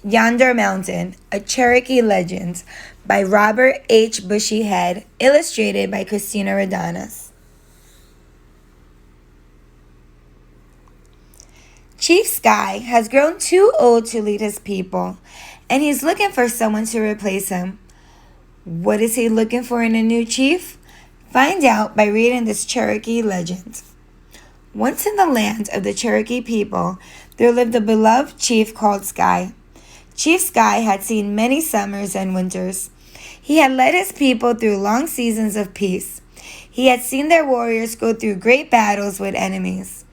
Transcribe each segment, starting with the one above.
Yonder Mountain, a Cherokee Legend by Robert H. Bushyhead, illustrated by Christina Rodanas. Chief Sky has grown too old to lead his people, and he's looking for someone to replace him. What is he looking for in a new chief? Find out by reading this Cherokee legend. Once in the land of the Cherokee people, there lived a beloved chief called Sky. Chief Sky had seen many summers and winters. He had led his people through long seasons of peace. He had seen their warriors go through great battles with enemies.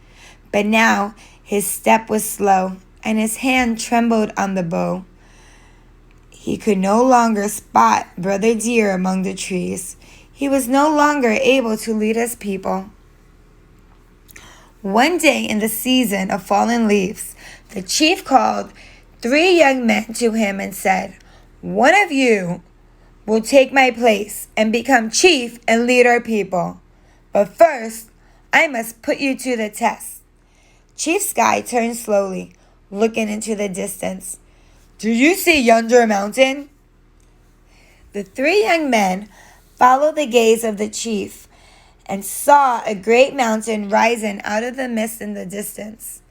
But now his step was slow, and his hand trembled on the bow. He could no longer spot Brother Deer among the trees. He was no longer able to lead his people. One day in the season of fallen leaves, the chief called 3 young men to him and said, "One of you will take my place and become chief and lead our people. But first, I must put you to the test." Chief Sky turned slowly, looking into the distance. "Do you see yonder mountain?" The 3 young men followed the gaze of the chief and saw a great mountain rising out of the mist in the distance.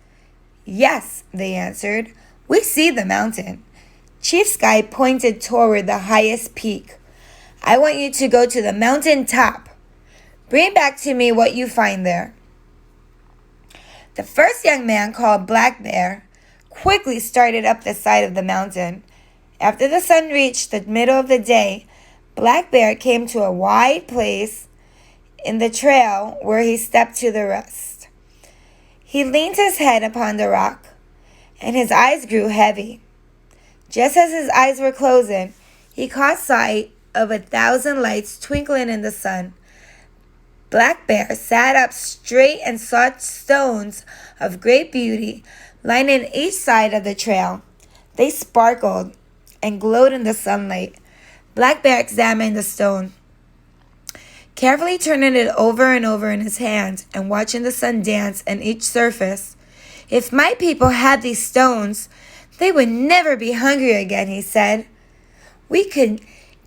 "Yes," they answered, "we see the mountain." Chief Sky pointed toward the highest peak. "I want you to go to the mountain top. Bring back to me what you find there." The first young man, called Black Bear, quickly started up the side of the mountain. After the sun reached the middle of the day, Black Bear came to a wide place in the trail where he stepped to the rest. He leaned his head upon the rock, and his eyes grew heavy. Just as his eyes were closing, he caught sight of 1,000 lights twinkling in the sun. Black Bear sat up straight and saw stones of great beauty lining each side of the trail. They sparkled and glowed in the sunlight. Black Bear examined the stone, carefully turning it over and over in his hand and watching the sun dance on each surface. "If my people had these stones, they would never be hungry again," he said. "We could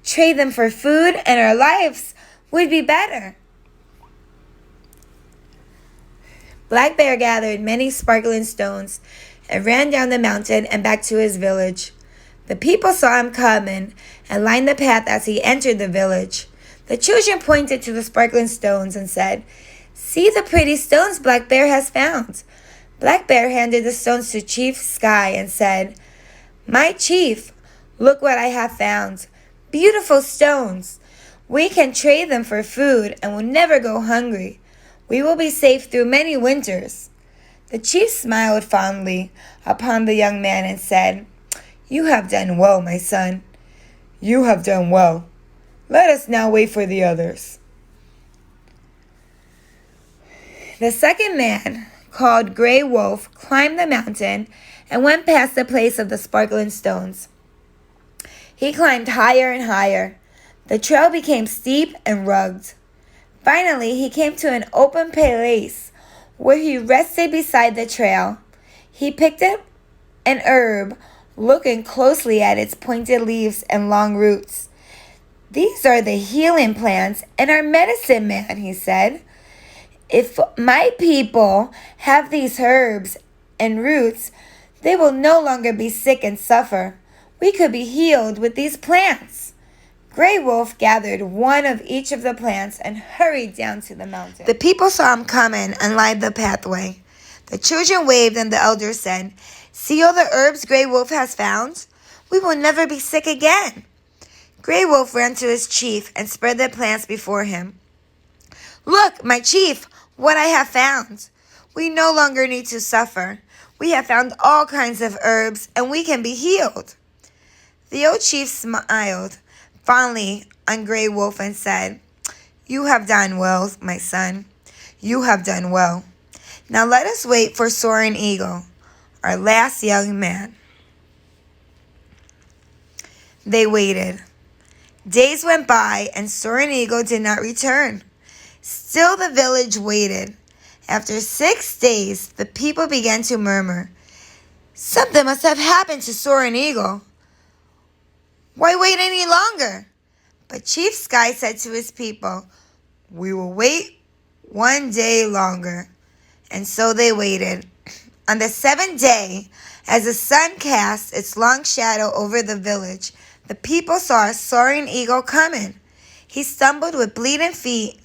trade them for food and our lives would be better." Black Bear gathered many sparkling stones and ran down the mountain and back to his village. The people saw him coming and lined the path as he entered the village. The children pointed to the sparkling stones and said, "See the pretty stones Black Bear has found." Black Bear handed the stones to Chief Sky and said, "My chief, look what I have found. Beautiful stones. We can trade them for food and will never go hungry. We will be safe through many winters." The chief smiled fondly upon the young man and said, "You have done well, my son. You have done well. Let us now wait for the others." The second man, called Gray Wolf, climbed the mountain and went past the place of the sparkling stones. He climbed higher and higher. The trail became steep and rugged. Finally, he came to an open place where he rested beside the trail. He picked up an herb, looking closely at its pointed leaves and long roots. "These are the healing plants and our medicine man," he said. "If my people have these herbs and roots, they will no longer be sick and suffer. We could be healed with these plants." Gray Wolf gathered one of each of the plants and hurried down to the mountain. The people saw him coming and lined the pathway. The children waved and the elders said, "See all the herbs Gray Wolf has found? We will never be sick again." Gray Wolf ran to his chief and spread the plants before him. "Look, my chief, what I have found. We no longer need to suffer. We have found all kinds of herbs and we can be healed." The old chief smiled fondly on Gray Wolf and said, "You have done well, my son. You have done well. Now let us wait for Soaring Eagle, our last young man." They waited. Days went by and Soaring Eagle did not return. Still the village waited. After 6 days, the people began to murmur, Something must have happened to Soaring Eagle. Why wait any longer? But Chief Sky said to his people, "We will wait one day longer." And so they waited. On the seventh day, as the sun cast its long shadow over the village, the people saw a soaring eagle coming. He stumbled with bleeding feet.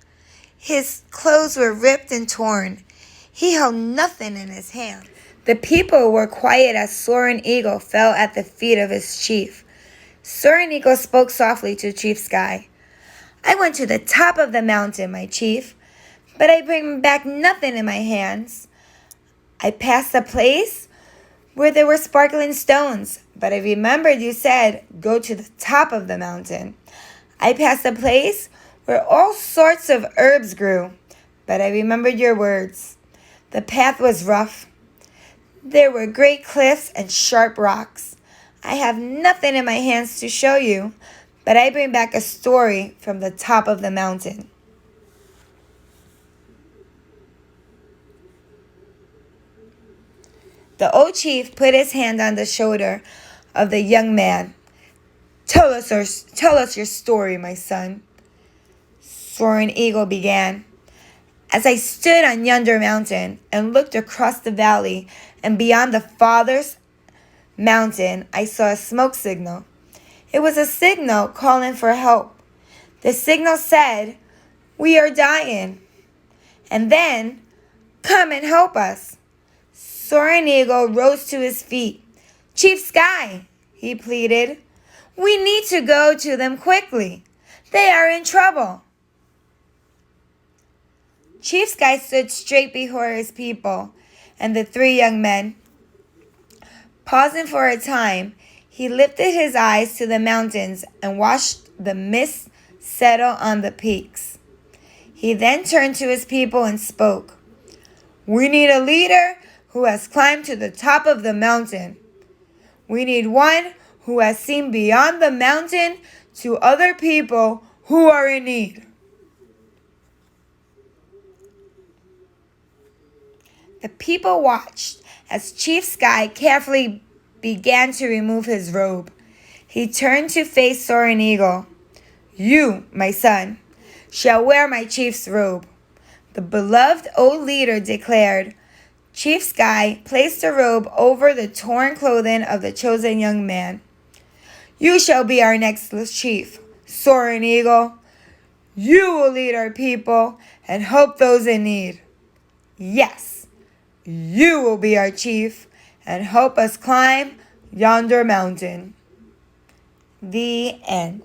His clothes were ripped and torn. He held nothing in his hand. The people were quiet as Soaring Eagle fell at the feet of his chief. Soaring Eagle spoke softly to Chief Sky. "I went to the top of the mountain, my chief, but I bring back nothing in my hands. I passed a place where there were sparkling stones, but I remembered you said, 'Go to the top of the mountain.' I passed a place where all sorts of herbs grew, but I remembered your words. The path was rough. There were great cliffs and sharp rocks. I have nothing in my hands to show you, but I bring back a story from the top of the mountain." The old chief put his hand on the shoulder of the young man. Tell us your story, my son." Soaring Eagle began. "As I stood on Yonder mountain and looked across the valley and beyond the farthest mountain, I saw a smoke signal. It was a signal calling for help. The signal said, 'We are dying.' And then, 'Come and help us.' Soaring Eagle rose to his feet. 'Chief Sky,' he pleaded, 'we need to go to them quickly. They are in trouble.' Chief Sky stood straight before his people and the three young men. Pausing for a time, he lifted his eyes to the mountains and watched the mist settle on the peaks. He then turned to his people and spoke. 'We need a leader who has climbed to the top of the mountain. We need one who has seen beyond the mountain to other people who are in need.' The people watched as Chief Sky carefully began to remove his robe. He turned to face Soaring Eagle. 'You, my son, shall wear my chief's robe,' the beloved old leader declared. Chief Sky placed the robe over the torn clothing of the chosen young man. 'You shall be our next chief, Soaring Eagle. You will lead our people and help those in need. Yes, you will be our chief and help us climb yonder mountain.'" The end.